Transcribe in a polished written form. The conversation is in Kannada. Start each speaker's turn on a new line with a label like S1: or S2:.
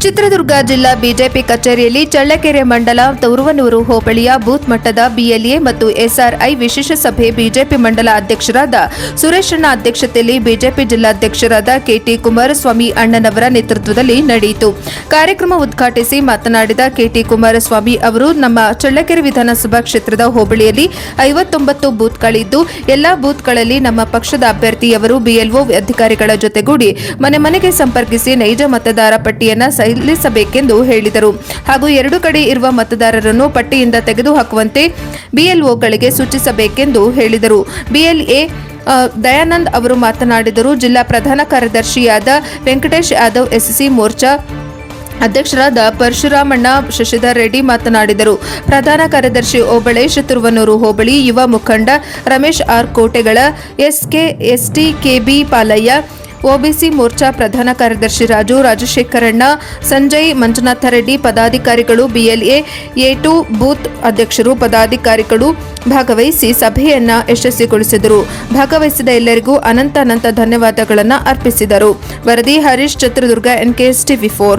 S1: ಚಿತ್ರದುರ್ಗ ಜಿಲ್ಲಾ ಬಿಜೆಪಿ ಕಚೇರಿಯಲ್ಲಿ ಚಳ್ಳಕೆರೆ ಮಂಡಲ ತುರುವನೂರು ಹೋಬಳಿಯ ಬೂತ್ ಮಟ್ಟದ ಬಿಎಲ್ಎ ಮತ್ತು ಎಸ್ಆರ್ಐ ವಿಶೇಷ ಸಭೆ ಬಿಜೆಪಿ ಮಂಡಲ ಅಧ್ಯಕ್ಷರಾದ ಸುರೇಶಣ್ಣ ಅಧ್ಯಕ್ಷತೆಯಲ್ಲಿ ಬಿಜೆಪಿ ಜಿಲ್ಲಾಧ್ಯಕ್ಷರಾದ ಕೆಟಿ ಕುಮಾರಸ್ವಾಮಿ ಅಣ್ಣನವರ ನೇತೃತ್ವದಲ್ಲಿ ನಡೆಯಿತು. ಕಾರ್ಯಕ್ರಮ ಉದ್ಘಾಟಿಸಿ ಮಾತನಾಡಿದ ಕೆಟಿ ಕುಮಾರಸ್ವಾಮಿ ಅವರು, ನಮ್ಮ ಚಳ್ಳಕೆರೆ ವಿಧಾನಸಭಾ ಕ್ಷೇತ್ರದ ಹೋಬಳಿಯಲ್ಲಿ 59 ಬೂತ್ಗಳಿದ್ದು ಎಲ್ಲಾ ಬೂತ್ಗಳಲ್ಲಿ ನಮ್ಮ ಪಕ್ಷದ ಅಭ್ಯರ್ಥಿಯವರು ಬಿಎಲ್ಒ ಅಧಿಕಾರಿಗಳ ಜೊತೆಗೂಡಿ ಮನೆ ಮನೆಗೆ ಸಂಪರ್ಕಿಸಿ ನೈಜ ಮತದಾರ ಪಟ್ಟಿಯನ್ನು ಸಲ್ಲಿಸಬೇಕೆಂದು ಹೇಳಿದರು. ಹಾಗೂ ಎರಡು ಕಡೆ ಇರುವ ಮತದಾರರನ್ನು ಪಟ್ಟಿಯಿಂದ ತೆಗೆದುಹಾಕುವಂತೆ ಬಿಎಲ್ಒಗಳಿಗೆ ಸೂಚಿಸಬೇಕೆಂದು ಹೇಳಿದರು. ಬಿಎಲ್ಎ ದಯಾನಂದ್ ಅವರು ಮಾತನಾಡಿದರು. ಜಿಲ್ಲಾ ಪ್ರಧಾನ ಕಾರ್ಯದರ್ಶಿಯಾದ ವೆಂಕಟೇಶ್ ಯಾದವ್, ಎಸ್ಸಿ ಮೋರ್ಚಾ ಅಧ್ಯಕ್ಷರಾದ ಪರಶುರಾಮಣ್ಣ ಶಶಿಧರ್ ರೆಡ್ಡಿ ಮಾತನಾಡಿದರು. ಪ್ರಧಾನ ಕಾರ್ಯದರ್ಶಿ ಓಬಳೇಶ್, ತುರುವನೂರು ಹೋಬಳಿ ಯುವ ಮುಖಂಡ ರಮೇಶ್ ಆರ್ ಕೋಟೆಗಳ, ST KB Palayya, OBC Morcha ಪ್ರಧಾನ ಕಾರ್ಯದರ್ಶಿ ರಾಜು, ರಾಜಶೇಖರಣ್ಣ, ಸಂಜಯ್, ಮಂಜುನಾಥ ರೆಡ್ಡಿ, ಪದಾಧಿಕಾರಿಗಳು, ಬಿಎಲ್ಎ ಎ2 ಬೂತ್ ಅಧ್ಯಕ್ಷರು, ಪದಾಧಿಕಾರಿಗಳು ಭಾಗವಹಿಸಿ ಸಭೆಯನ್ನ ಯಶಸ್ವಿಗೊಳಿಸಿದರು. ಭಾಗವಹಿಸಿದ ಎಲ್ಲರಿಗೂ ಅನಂತ ಧನ್ಯವಾದಗಳನ್ನು ಅರ್ಪಿಸಿದರು. ವರದಿ ಹರೀಶ್, ಚಿತ್ರದುರ್ಗ, NKS TV4.